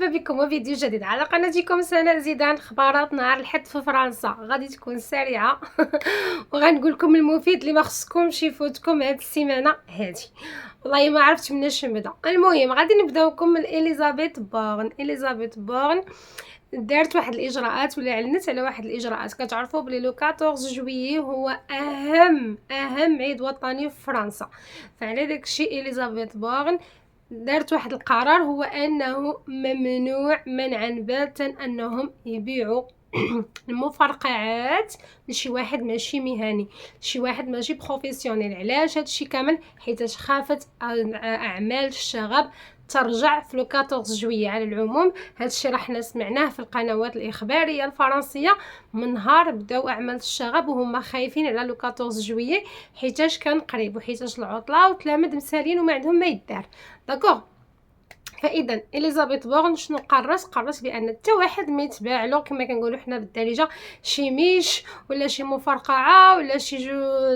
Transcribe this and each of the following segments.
مرحبا بكم وفيديو جديد على قناتكم سناء زيدان. اخبارات نهار الحد في فرنسا غادي تكون سريعه وغنقول لكم المفيد اللي ما خصكمش يفوتكم هاد السيمانه هادي. والله ما عرفتش مناش نبدا. المهم غادي نبداوكم من اليزابيث بورن دارت واحد الاجراءات ولا اعلنت على واحد الاجراءات. كتعرفوا بلي لو 14 جويي هو اهم عيد وطني في فرنسا، فعلى داكشي اليزابيث بورن دارت واحد القرار، هو انه ممنوع منعا باتا انهم يبيعوا المفرقعات لشي واحد ماشي مهني، شي واحد ماشي بروفيسيونيل. علاش هادشي كامل؟ حيتاش خافت اعمال الشغب ترجع في لو 14 جويي. على العموم هادشي راه حنا سمعناه في القنوات الاخباريه الفرنسيه من نهار بداو اعمال الشغب، وهما خايفين على لو 14 جويي حيتاش كان قريب وحيتاش العطله وتلامد مسالين وما عندهم ما يدار. داكوغ، فاذا اليزابيث بورن شنو قررت بان حتى واحد ما يتباع له كما كنقولوا حنا بالدارجه شي ميش ولا شي مفرقعه ولا شي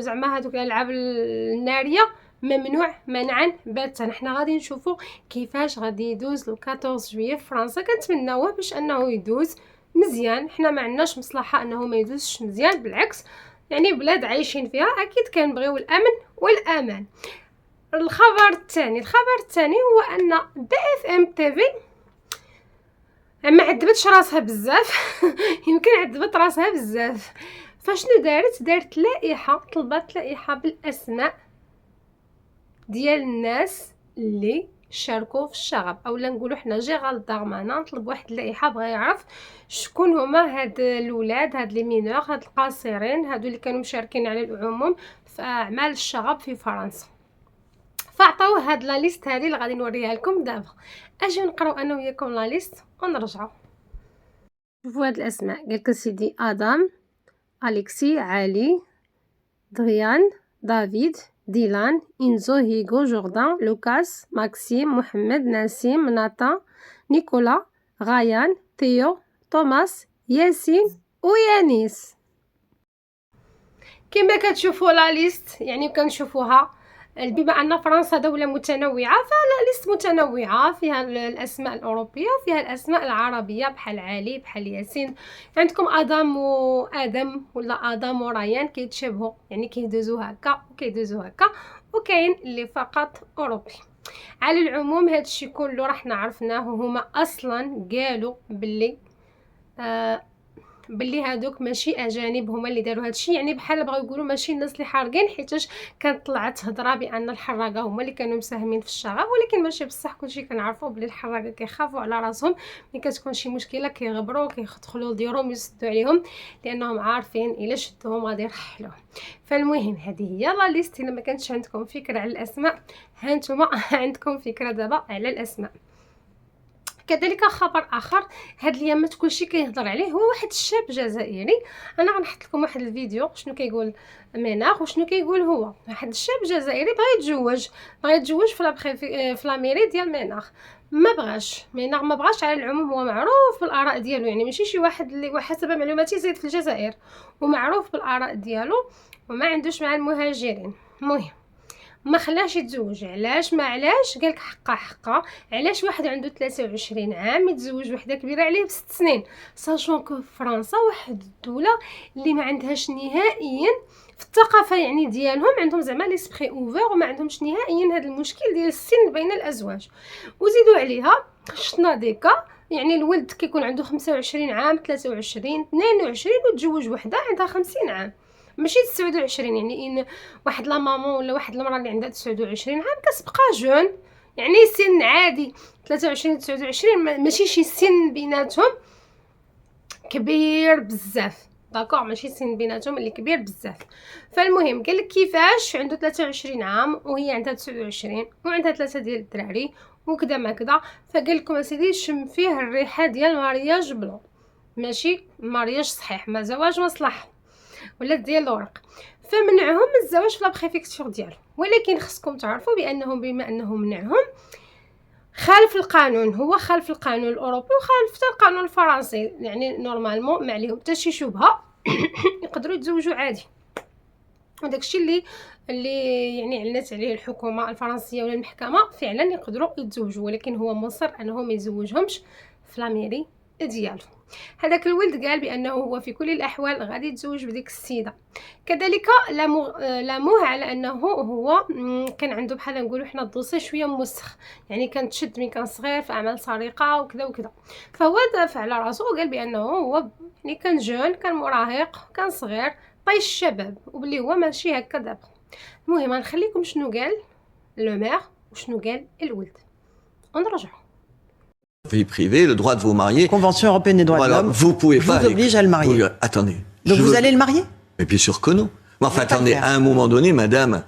زعما هذوك الالعاب الناريه، ممنوع منعا باتا. حنا غادي نشوفوا كيفاش غادي يدوز لو 14 جويي في فرنسا. كنتمناوه باش انه يدوز مزيان، حنا ما عندناش مصلحه انه ما يدوزش مزيان، بالعكس يعني بلاد عايشين فيها اكيد كنبغيو الامن والامان. الخبر الثاني هو ان بي اف ام تي في ما عذبتش راسها بزاف يمكن عذبت راسها بزاف. فشنو دارت لائحه، طلبت لائحه بالاسماء ديال الناس اللي شاركوا في الشغب، اولا نقولوا حنا جيرالد دارمانا طلب واحد اللائحه بغى يعرف شكون هما هاد الاولاد، هاد لي مينور، هاد القاصرين، هادو اللي كانوا مشاركين على العموم في اعمال الشغب في فرنسا. فعطاو هاد لا ليست هادي اللي غادي نوريها لكم دابا. اجيو نقراو انا وياكم لا ليست ونرجعوا. شوفوا هاد الاسماء، قالك سيدي ادم، اليكسي، علي، دريان، دافيد، ديلان، انزو، هيغو، جوردان، لوكاس، ماكسيم، محمد، نسيم، ناتا، نيكولا، غايان، تيو، توماس، ياسين ويانيس. كما كتشوفوا لا ليست يعني كنشوفوها بما ان فرنسا دوله متنوعه فلا ليست متنوعه، فيها الاسماء الاوروبيه وفيها الاسماء العربيه بحال علي بحال ياسين. عندكم ادم وادم ولا ادم وريان كيتشابهوا يعني كيدوزوا هكا وكيدوزوا هكا، وكاين اللي فقط اوروبي. على العموم هادشي كله راح نعرفناه، هما اصلا قالوا باللي هادوك ماشي اجانب هما اللي داروا هادشي، يعني بحال بغاو يقولوا ماشي الناس اللي حارقين، حيتاش كانت طلعت هضره بان الحراقه هما اللي كانوا مساهمين في الشغب، ولكن ماشي بصح. كلشي كنعرفوا بلي الحراقه كيخافوا على راسهم، ملي كتكون شي مشكله كيغبروا كيدخلوا لديورهم يسدوا عليهم لانهم عارفين الا شدوهم غادي يرحلوهم. فالمهم هذه هي لا ليست. الا ما كانتش عندكم فكره على الاسماء هانتوما عندكم فكره دابا على الاسماء. كذلك خبر اخر هاد الايامات كلشي كيهضر عليه هو واحد الشاب جزائري. انا غنحط لكم واحد الفيديو شنو كيقول مناخ وشنو كيقول. هو واحد الشاب جزائري بغى يتزوج في لاميري ديال مناخ، ما بغاش مناخ، ما بغاش. على العموم هو معروف بالاراء ديالو، يعني ماشي شي واحد اللي حسب معلوماتي زايد في الجزائر، ومعروف بالاراء ديالو وما عندوش مع المهاجرين. المهم ما خلاش يتزوج. علاش؟ ما علاش قالك حقا علاش واحد عنده 23 عام يتزوج وحده كبيره عليه ب6 سنين، ساشون كو فرنسا واحد الدوله اللي ما عندهاش نهائيا في الثقافه يعني ديالهم، عندهم زعما ليسبري اوفر وما عندهمش نهائيا هذا المشكل ديال السن بين الازواج. وزيدوا عليها شفنا ديكا يعني الولد كيكون عنده 25 عام 23 22 وتزوج وحده عندها 50 عام ماشي 29. يعني ان واحد لا مامون ولا واحد المراه اللي عندها 29 عام كتبقى جون، يعني سن عادي 23 29 ماشي شي سن بيناتهم كبير بزاف. داكوغ، ماشي سن بيناتهم اللي كبير بزاف. فالمهم قالك كيفاش عنده 23 عام وهي عندها 29 وعندها 3 ديال الدراري وكذا ما كذا. فقال لكم اسيدي شم فيه الريحه ديال مارياج بلون، ماشي مارياج صحيح، ما زواج مصلحه ولا ديال الورق. فمنعهم الزواج في لابريفكتور ديالو، ولكن خصكم تعرفوا بانهم بما انه منعهم خالف القانون، هو خالف القانون الاوروبي وخالف حتى القانون الفرنسي، يعني نورمالمون ما عليهم حتى شي شبهه يقدروا يتزوجوا عادي. وداكشي اللي اللي يعني علّنت عليه الحكومة الفرنسية ولا المحكمة فعلًا يقدروا يتزوجوا، ولكن هو مُصِر أنه ما يزوجهمش في لا ميري ديالو. هذاك الولد قال بأنه هو في كل الأحوال غادي يتزوج بديك السيدة. كذلك لاموه على أنه هو كان عنده بحال نقولوا حنا الدوسي شوية موسخ، يعني كان تشد من كان صغير في أعمال سرقة وكذا وكذا. فهو دافع على راسو وقال بأنه هو يعني كان جون، كان مراهق، كان صغير، طيش الشباب، وبلي هو ماشي هكا دابا. المهم غنخليكم شنو قال لو مير وشنو قال الولد ونرجعوا. Vie privée, le droit de vous marier. Convention européenne des droits de l'homme Vous pouvez pas vous oblige à le marier. Attendez. Donc vous allez le marier? Mais bien sûr que non. Mais enfin, attendez, à un moment donné, madame,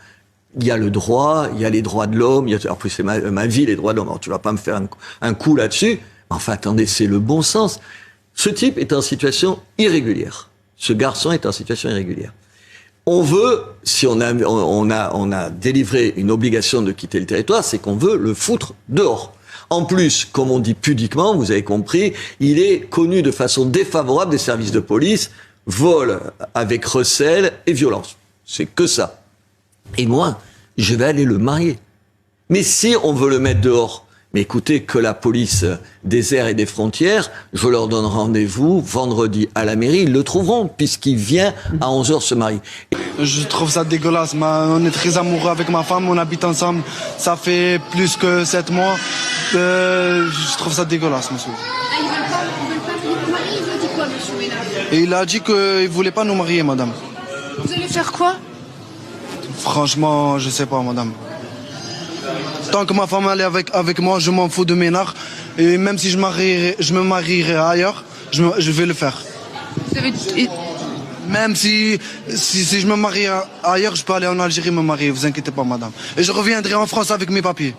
il y a le droit, il y a les droits de l'homme, en plus c'est ma vie, les droits de l'homme. Alors tu vas pas me faire un coup là-dessus. Enfin, attendez, c'est le bon sens. Ce type est en situation irrégulière. Ce garçon est en situation irrégulière. On veut, si on a délivré une obligation de quitter le territoire, c'est qu'on veut le foutre dehors. En plus, comme on dit pudiquement, vous avez compris, il est connu de façon défavorable des services de police, vol avec recel et violence. C'est que ça. Et moi, je vais aller le marier. Mais si on veut le mettre dehors, mais écoutez, que la police des airs et des frontières, je leur donne rendez-vous vendredi à la mairie, ils le trouveront, puisqu'il vient à 11h se marier. Je trouve ça dégueulasse. On est très amoureux avec ma femme, on habite ensemble, ça fait plus que 7 mois. Je trouve ça dégueulasse, monsieur. Ils veulent pas vous marier, il vous dit quoi, monsieur Ménard? Et il a dit qu'il voulait pas nous marier, madame. Vous allez faire quoi? Franchement, je sais pas, madame. Tant que ma femme elle est avec moi, je m'en fous de Ménard. Et même si je me marierai ailleurs, je vais le faire. Vous avez... Même si je me marie ailleurs, je peux aller en Algérie me marier, vous inquiétez pas, madame. Et je reviendrai en France avec mes papiers.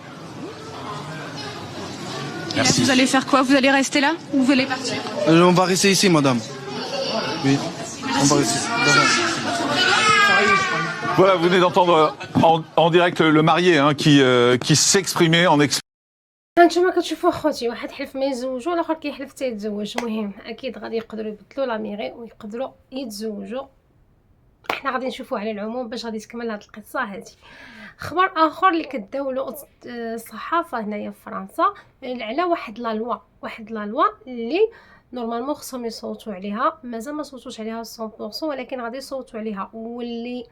Et là, vous allez faire quoi? Vous allez rester là ou vous allez partir? On va rester ici, madame. Oui, on va rester. Voilà, vous venez d'entendre en direct le marié qui s'exprimait en هانتوما كتشوفوا خوتي، واحد حلف ما يتزوجوا والاخر كيحلف حتى يتزوج. المهم اكيد غادي يقدروا يبدلوا لا ميغي ويقدروا يتزوجوا. احنا غادي نشوفوا على العموم باش غادي تكمل هاد القصه هذه. خبر اخر اللي كداولوا الصحافه هنايا في فرنسا على واحد لا لوا اللي نورمالمون خصهم يصوتوا عليها، مازال ما صوتوش عليها 100% ولكن غادي يصوتوا عليها. واللي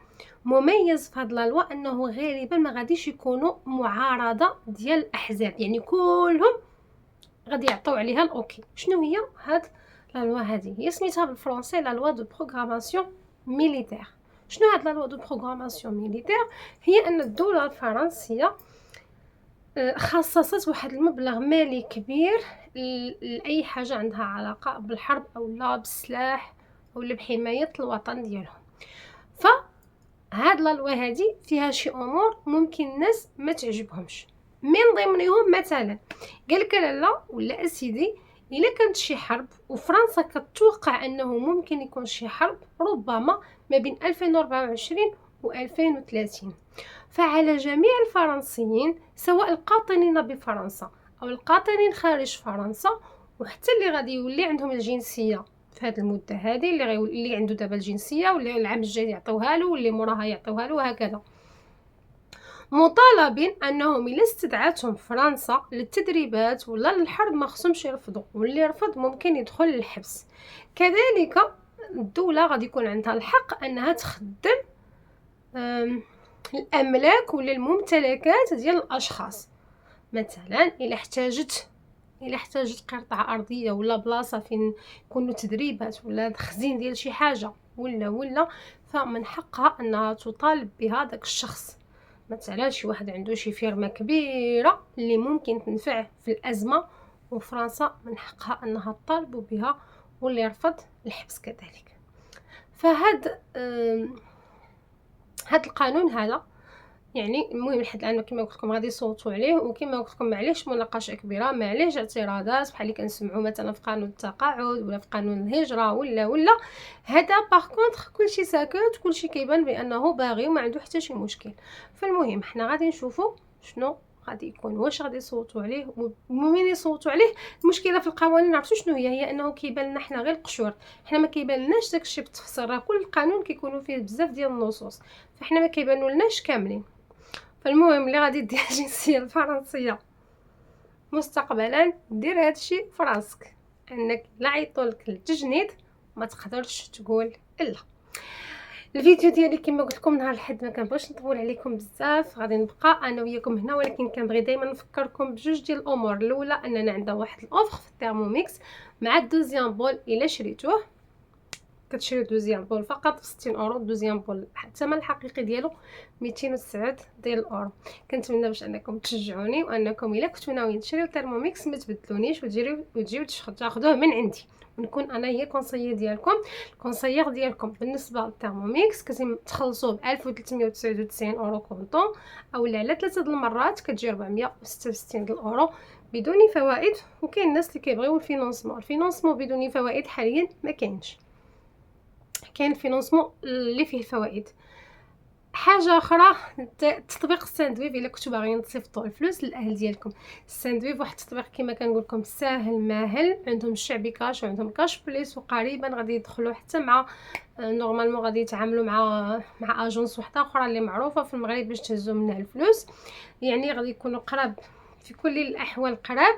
مميز في هاد لا لوا انه غالبا ما غاديش يكونوا معارضه ديال الاحزاب، يعني كلهم غادي يعطيو عليها الاوكي. شنو هي هاد لا لوا هذه؟ هي سميتها بالفرنسي لا لوا دو بروغراماسيون ميليتير. شنو هاد لا لوا دو بروغراماسيون ميليتير؟ هي ان الدوله الفرنسيه خصصت واحد المبلغ مالي كبير لأي حاجة عندها علاقة بالحرب أو لا بالسلاح أو بحماية الوطن ديالهم. فهاد لا لوا هادي فيها شي أمور ممكن الناس ما تعجبهمش، من ضمنهم مثلا قالك لالا ولا أسيدي إلا كانت شي حرب وفرنسا كتوقع أنه ممكن يكون شي حرب ربما ما بين 2024 و 2030، فعلى جميع الفرنسيين سواء القاطنين بفرنسا أو القاطنين خارج فرنسا وحتى اللي غادي يولي عندهم الجنسية في هذه المدة هذه، اللي عنده دابا الجنسية واللي العام الجاي يعطوها له واللي موراها يعطوها له وهكذا، مطالبين انهم الا استدعتهم فرنسا للتدريبات ولا للحرب ما خصهمش يرفضوا، واللي يرفض ممكن يدخل للحبس. كذلك الدولة غادي يكون عندها الحق انها تخدم الاملاك ولا الممتلكات ديال الاشخاص. مثلا الا احتاجت قطعه ارضيه ولا بلاصه فين يكونوا تدريبات ولا تخزين ديال شي حاجه ولا فمن حقها انها تطالب بها داك الشخص. مثلا شي واحد عنده شي فيرما كبيره اللي ممكن تنفع في الازمه وفرنسا من حقها انها تطالب بها، واللي يرفض الحبس كذلك. فهاد هاد القانون هذا يعني المهم لحد الان كما قلت لكم غادي يصوتوا عليه، وكما قلت لكم معليش مناقشه كبيره، معليش اعتراضات بحال اللي كنسمعوا مثلا في قانون التقاعد ولا في قانون الهجره ولا هذا. باغ كونطخ كلشي ساكت، كلشي كيبان بانه باغي وما عنده حتى شي مشكل. فالمهم حنا غادي نشوفوا شنو غادي يكون واش غادي يصوتوا عليه ومين يصوتوا عليه. المشكله في القوانين عرفتوا شنو هي انه كيبان لنا حنا غير القشور، حنا ما كيبانلناش داكشي بالتفصيل. راه كل قانون كيكونوا فيه بزاف ديال النصوص فحنا ما كيبانولناش كاملين. فالمهم اللي غادي دير الجنسيه الفرنسيه مستقبلا دير هادشي فراسك، انك لا عيطولك للتجنيد ما تقدرش تقول لا. الفيديو ديالي كما قلت لكم نهار الحد ما كنبغيش نطول عليكم بزاف، غادي نبقى انا وياكم هنا، ولكن كنبغي دائما نفكركم بجوج ديال الامور. الاولى اننا عندنا واحد الاوفر في الثيرموميكس مع الدوزيام بول. الا شريتوه كتشريو دوزيام بول فقط ب 60 اورو. دوزيام بول الثمن الحقيقي ديالو 209 ديال الاورو. كنتمنى باش انكم تشجعوني وانكم الا كنتو ناويين تشريو ثيرموميكس ما تبدلونيش وتجيو تاخذوه من عندي ونكون انا هي كونسيير ديالكم. الكونسيير ديالكم بالنسبه للثيرموميكس كتم تخلصوه ب 1399 اورو كونطون، اولا على 3 المرات كتجي 466 الاورو بدون فوائد. وكاين الناس اللي كيبغيو الفينونسمون بدون فوائد حاليا ما كاينش، كاين فينونسمون اللي فيه الفوائد. حاجه اخرى تطبيق الساندويف. الا كنتو باغيين تصيفطوا الفلوس للاهل ديالكم، الساندويف واحد التطبيق كما كنقول لكم ساهل ماهل. عندهم الشعبي كاش وعندهم كاش بليس، وقريبا غادي يدخلوا حتى مع نورمالمون غادي يتعاملوا مع اجونس وحده اخرى اللي معروفه في المغرب باش تهزوا منها الفلوس. يعني غادي يكونوا قراب في كل الاحوال قراب.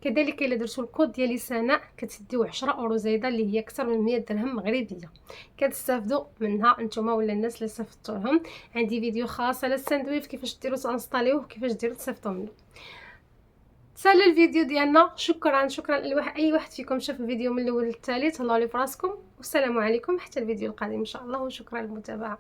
كذلك الا درتوا الكود ديالي سناء كتديو 10 اورو زايده اللي هي اكثر من 100 درهم مغربيه، كتستافدوا منها نتوما ولا الناس اللي صيفطوا لهم. عندي فيديو خاص على الساندويف كيفاش ديروا تانستاليوه وكيفاش ديروا تصيفطوا منه. تسالى الفيديو ديالنا. شكرا اي واحد فيكم شاف الفيديو من الاول للثالث. الله لي فراسكم والسلام عليكم حتى الفيديو القادم ان شاء الله، وشكرا للمتابعه.